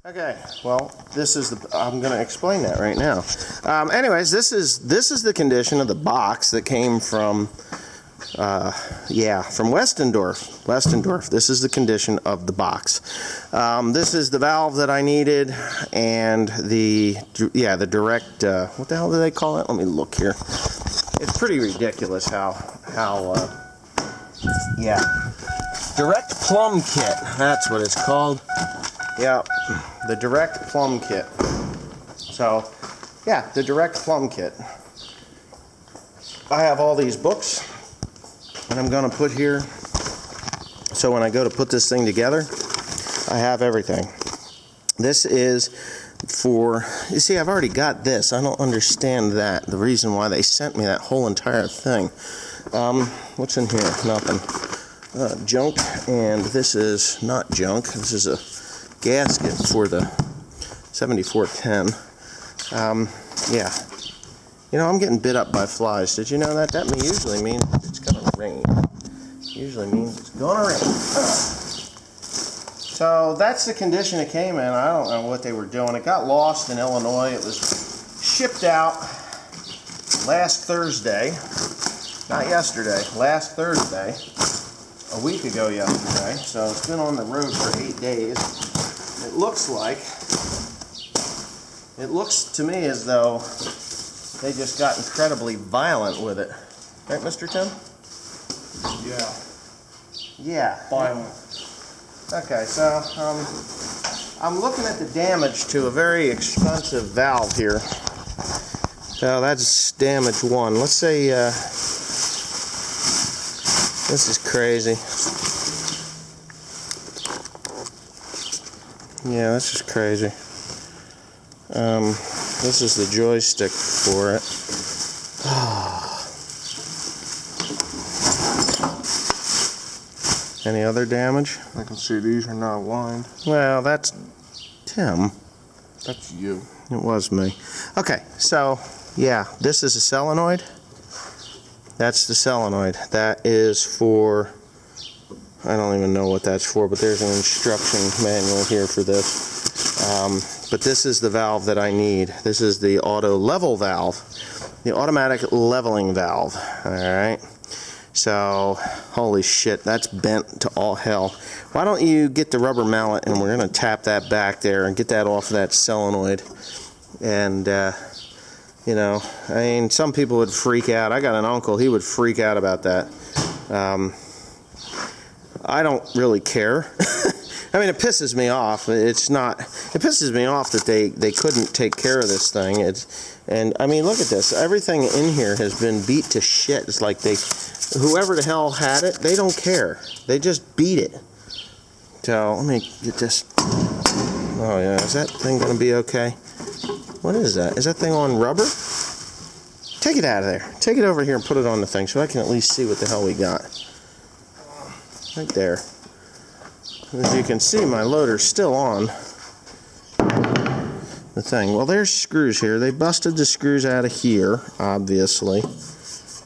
Okay, well, I'm going to explain that right now. Anyways, this is the condition of the box that came from, from Westendorf. Westendorf. This is the condition of the box. This is the valve that I needed, and the direct, what the hell do they call it? Let me look here. It's pretty ridiculous direct plumb kit. That's what it's called. Yeah, the direct plumb kit. So, yeah, the direct plumb kit. I have all these books, and I'm going to put here, so when I go to put this thing together, I have everything. This is for, you see, I've already got this. I don't understand that, the reason why they sent me that whole entire thing. What's in here? Nothing. Junk, and this is not junk. This is a gasket for the 7410. Yeah. You know, I'm getting bit up by flies. Did you know that? That usually means it's going to rain. Usually means it's going to rain. So that's the condition it came in. I don't know what they were doing. It got lost in Illinois. It was shipped out last Thursday. Not yesterday. Last Thursday. A week ago yesterday. So it's been on the road for 8 days. It looks to me as though they just got incredibly violent with it. Right, Mr. Tim? Yeah. Yeah. Violent. Okay, so I'm looking at the damage to a very expensive valve here. So that's damage one. Let's say this is crazy. Yeah, this is crazy. This is the joystick for it. Any other damage? I can see these are not aligned. Well, that's Tim. That's you. It was me. Okay, so yeah, this is a solenoid. That's the solenoid. That is for, I don't even know what that's for, but there's an instruction manual here for this. But this is the valve that I need. This is the auto level valve, the automatic leveling valve. All right. So, holy shit, that's bent to all hell. Why don't you get the rubber mallet and we're going to tap that back there and get that off of that solenoid. And, you know, I mean, some people would freak out. I got an uncle, he would freak out about that. I don't really care. I mean, it pisses me off. It pisses me off that they couldn't take care of this thing. And I mean, look at this. Everything in here has been beat to shit. It's like whoever the hell had it, they don't care. They just beat it. So, let me get this. Oh yeah, is that thing going to be okay? What is that? Is that thing on rubber? Take it out of there. Take it over here and put it on the thing so I can at least see what the hell we got. Right there. As you can see, my loader's still on the thing. Well, there's screws here. They busted the screws out of here, obviously.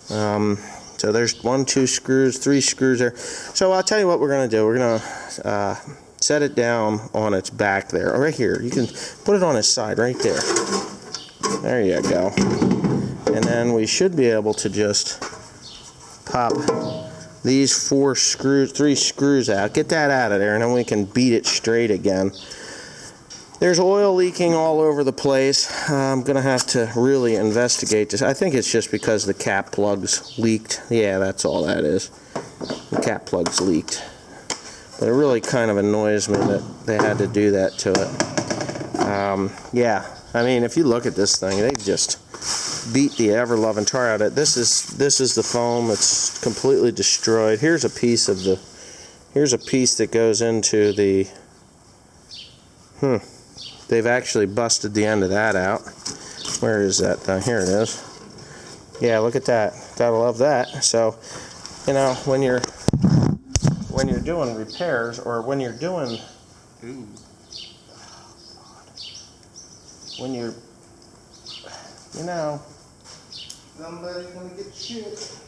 So there's 1, 2 screws, 3 screws there. So I'll tell you what we're going to do. We're going to set it down on its back there. Right here. You can put it on its side right there. There you go. And then we should be able to just pop these 3 screws out. Get that out of there, and then we can beat it straight again. There's oil leaking all over the place. I'm going to have to really investigate this. I think it's just because the cap plugs leaked. Yeah, that's all that is. The cap plugs leaked. But it really kind of annoys me that they had to do that to it. Yeah, I mean, if you look at this thing, they just beat the ever-loving tar out of it. This is the foam. It's completely destroyed. Here's a piece that goes into the they've actually busted the end of that out. Where is that thing? Here it is. Yeah, look at that. Gotta love that. So, you know, when you're doing repairs, or when you're doing when you're, you know, somebody's gonna get shit.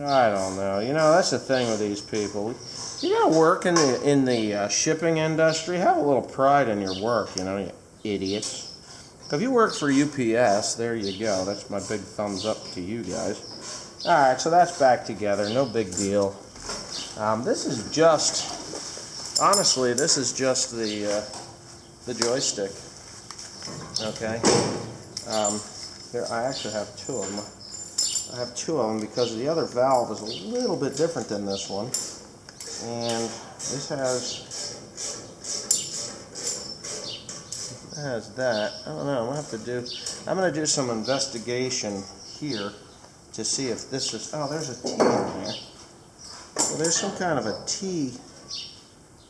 I don't know. You know, that's the thing with these people. You gotta work in the shipping industry. Have a little pride in your work, you idiots. If you work for UPS, there you go. That's my big thumbs up to you guys. All right, so that's back together. No big deal. This is just, honestly, this is just the joystick. Okay. I actually have two of them. I have two of them because the other valve is a little bit different than this one. And this has that. I don't know. I'm gonna do some investigation here to see if this is. Oh, there's a T in there. Well, there's some kind of a T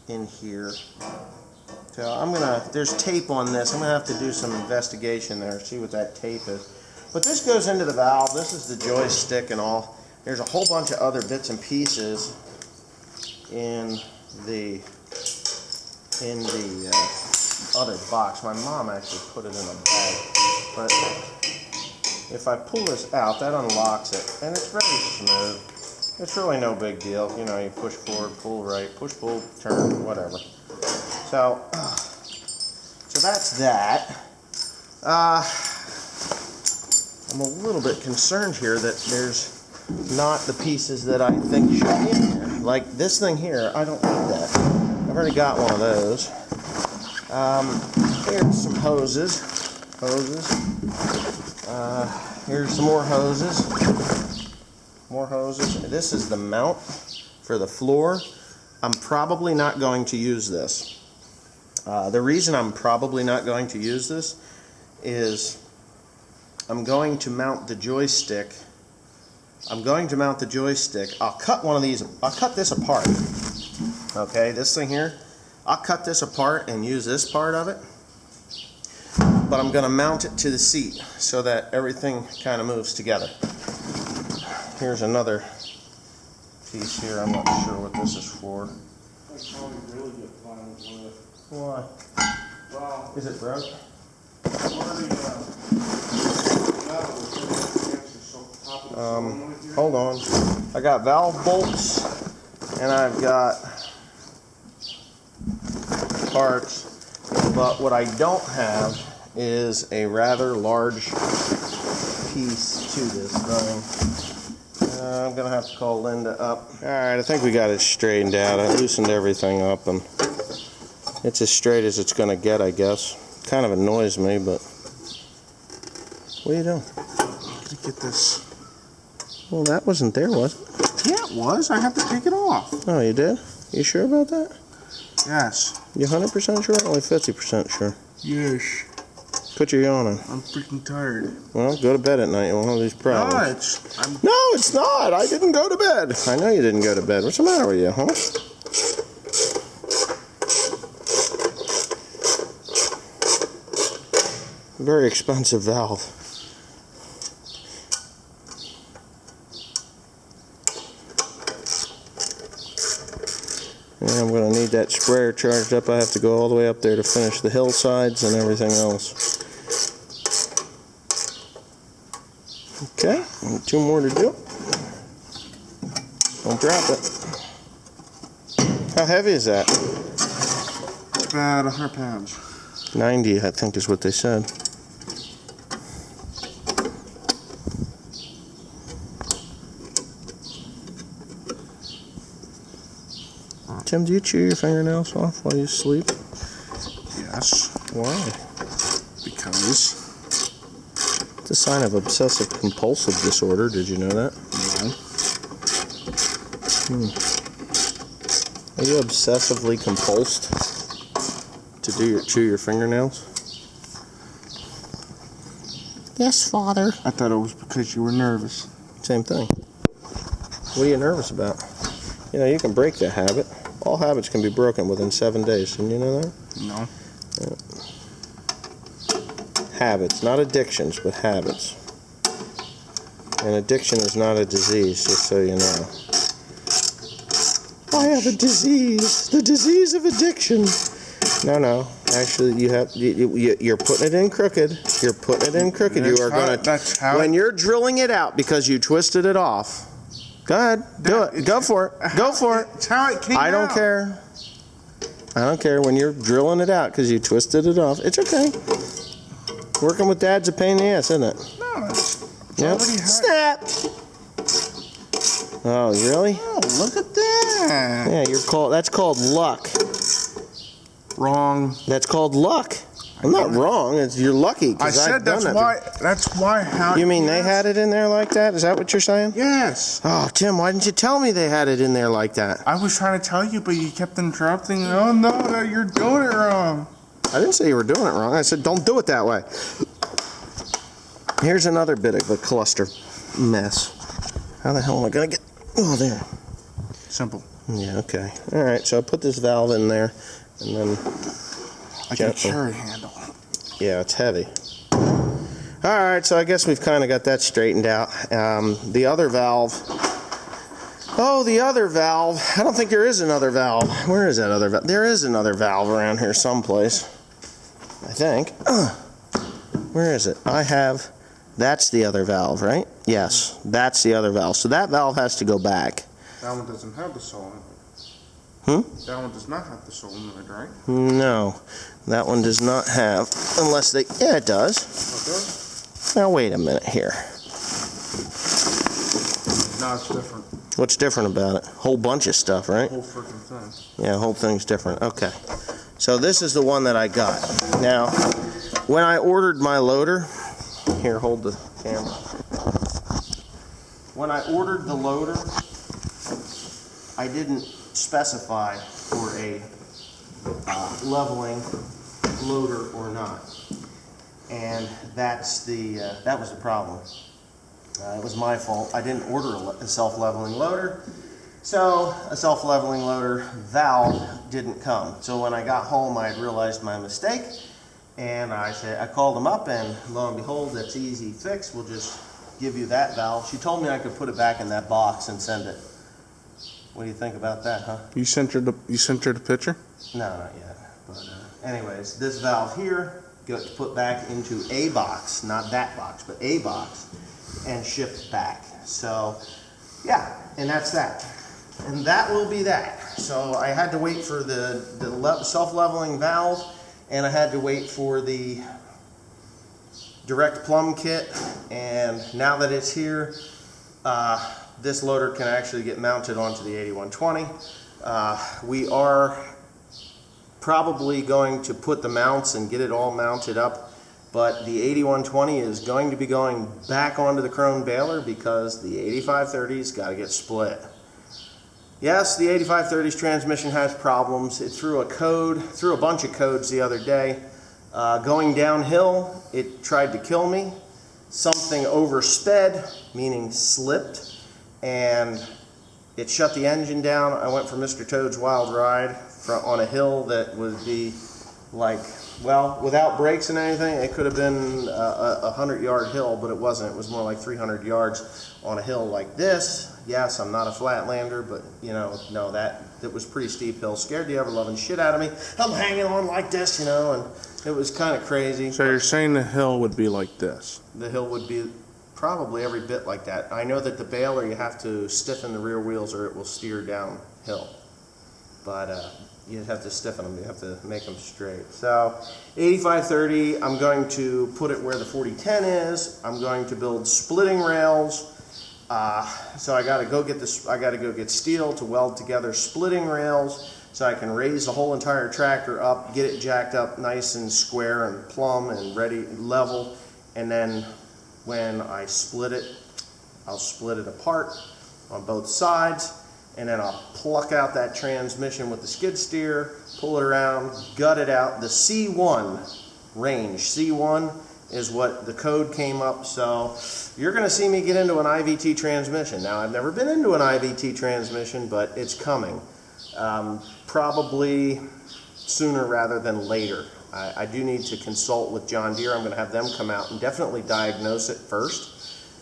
in here. So there's tape on this. I'm gonna have to do some investigation there, see what that tape is. But this goes into the valve. This is the joystick and all. There's a whole bunch of other bits and pieces in the other box. My mom actually put it in a bag. But if I pull this out, that unlocks it, and it's very smooth. It's really no big deal. You push forward, pull right, push, pull, turn, whatever. So that's that. I'm a little bit concerned here that there's not the pieces that I think should be in here. Like this thing here, I don't need that. I've already got one of those. Here's some hoses. Here's some more hoses. More hoses. This is the mount for the floor. I'm probably not going to use this. The reason I'm probably not going to use this is I'm going to mount the joystick. I'll cut one of these. I'll cut this apart. Okay, this thing here. I'll cut this apart and use this part of it. But I'm going to mount it to the seat so that everything kind of moves together. Here's another piece here. I'm not sure what this is for. That's probably really good fun with. Why? Well, Is it broke? Hold on. I got valve bolts and I've got parts, but what I don't have is a rather large piece to this thing. I'm gonna have to call Linda up. Alright, I think we got it straightened out. I loosened everything up and it's as straight as it's gonna get, I guess. Kind of annoys me, but what are you doing? To get this. Well, that wasn't there, was it? Yeah, it was. I have to take it off. Oh, you did? You sure about that? Yes. You 100% sure? Only 50% sure. Yes. Put your yawn on. I'm freaking tired. Well, go to bed at night. You won't have these problems. No, it's not. I didn't go to bed. I know you didn't go to bed. What's the matter with you, huh? Very expensive valve. And I'm going to need that sprayer charged up. I have to go all the way up there to finish the hillsides and everything else. Okay, and two more to do. Don't drop it. How heavy is that? About 100 pounds. 90, I think is what they said. Tim, do you chew your fingernails off while you sleep? Yes. Why? Because. It's a sign of obsessive compulsive disorder. Did you know that? No. Are you obsessively compulsed to chew your fingernails? Yes, Father. I thought it was because you were nervous. Same thing. What are you nervous about? You know, you can break that habit. All habits can be broken within 7 days. Didn't you know that? No. Yeah. Habits, not addictions, but habits. And addiction is not a disease, just so you know. I have a disease. The disease of addiction. No. Actually, you're putting it in crooked. You're putting it in crooked. You are going to... That's how... When you're drilling it out because you twisted it off, Go ahead. Do it. Go for it. Go for it. It's how it came I don't out. care. I don't care when you're drilling it out because you twisted it off. It's okay. Working with Dad's a pain in the ass, isn't it? No, it's Yep. already hot. Snap. Oh, really? Oh, look at that. Yeah, that's called luck. Wrong. That's called luck. I'm not wrong. You're lucky. I 'Cause said I've done that's it. why. That's why. How? You mean they had it in there like that? Is that what you're saying? Yes. Oh, Tim, why didn't you tell me they had it in there like that? I was trying to tell you, but you kept interrupting. Oh no, you're doing it wrong. I didn't say you were doing it wrong. I said don't do it that way. Here's another bit of a cluster mess. How the hell am I going to get... Oh, there. Simple. Yeah, okay. All right, so I put this valve in there, and then... Like a Gently. cherry handle. Yeah, it's heavy. All right, so I guess we've kind of got that straightened out. The other valve... Oh, the other valve. I don't think there is another valve. Where is that other valve? There is another valve around here someplace. I think. Where is it? That's the other valve, right? Yes, that's the other valve. So that valve has to go back. That one doesn't have the soul in it. That one does not have the soul in it, right? No, that one does not have, unless they, yeah, it does. Okay. Now, wait a minute here. No, it's different. What's different about it? Whole bunch of stuff, right? Whole freaking thing. Yeah, the whole thing's different. Okay. So this is the one that I got. Now, when I ordered my loader, here, hold the camera. When I ordered the loader, I didn't specify for a leveling loader or not. And that was the problem. It was my fault. I didn't order a self-leveling loader. So a self-leveling loader valve didn't come. So when I got home, I had realized my mistake. And I called them up, and lo and behold, that's easy fix. We'll just give you that valve. She told me I could put it back in that box and send it. What do you think about that, huh? You sent her the picture? No, not yet. But anyways, this valve here gets put back into a box, not that box, but a box, and shipped back. So, yeah, and that's that. And that will be that. So I had to wait for the self-leveling valve, and I had to wait for the direct plumb kit, and now that it's here, this loader can actually get mounted onto the 8120. We are probably going to put the mounts and get it all mounted up, but the 8120 is going to be going back onto the Krone baler because the 8530's got to get split. Yes, the 8530's transmission has problems. It threw a bunch of codes the other day. Going downhill, it tried to kill me. Something oversped, meaning slipped, and it shut the engine down. I went for Mr. Toad's Wild Ride on a hill that would be like, well, without brakes and anything, it could have been a 100-yard hill, but it wasn't. It was more like 300 yards on a hill like this. Yes, I'm not a flatlander, but no, that was pretty steep hill. Scared the ever-loving shit out of me. I'm hanging on like this, and it was kind of crazy. So you're saying the hill would be like this? The hill would be probably every bit like that. I know that the baler, you have to stiffen the rear wheels or it will steer downhill. But you have to stiffen them. You have to make them straight. So 8530, I'm going to put it where the 4010 is. I'm going to build splitting rails. So I got to go get this. I got to go get steel to weld together splitting rails so I can raise the whole entire tractor up, get it jacked up nice and square and plumb and ready, level, and then when I split it, I'll split it apart on both sides, and then I'll pluck out that transmission with the skid steer, pull it around, gut it out. The C1 range, C1 is what the code came up, so you're going to see me get into an IVT transmission. Now, I've never been into an IVT transmission, but it's coming. Probably sooner rather than later. I do need to consult with John Deere. I'm going to have them come out and definitely diagnose it first.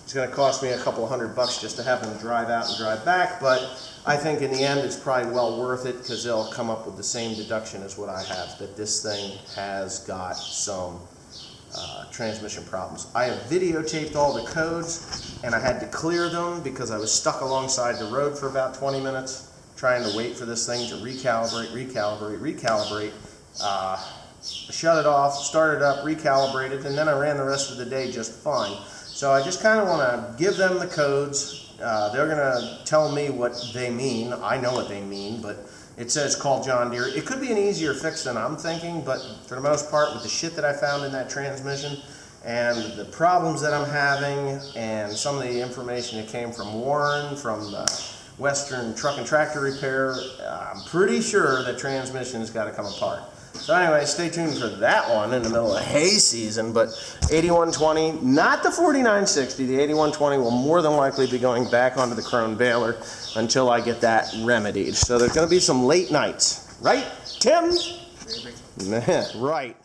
It's going to cost me a couple of $100 just to have them drive out and drive back, but I think in the end it's probably well worth it because they'll come up with the same deduction as what I have, that this thing has got some transmission problems. I have videotaped all the codes, and I had to clear them because I was stuck alongside the road for about 20 minutes trying to wait for this thing to recalibrate. Shut it off, start it up, recalibrated, and then I ran the rest of the day just fine. So I just kind of want to give them the codes. They're going to tell me what they mean. I know what they mean, but it says call John Deere. It could be an easier fix than I'm thinking, but for the most part, with the shit that I found in that transmission and the problems that I'm having and some of the information that came from Warren, from the Western Truck and Tractor Repair, I'm pretty sure the transmission's got to come apart. So anyway, stay tuned for that one in the middle of hay season, but 8120, not the 4960, the 8120 will more than likely be going back onto the Krone baler until I get that remedied. So there's going to be some late nights, right, Tim? Maybe. Right.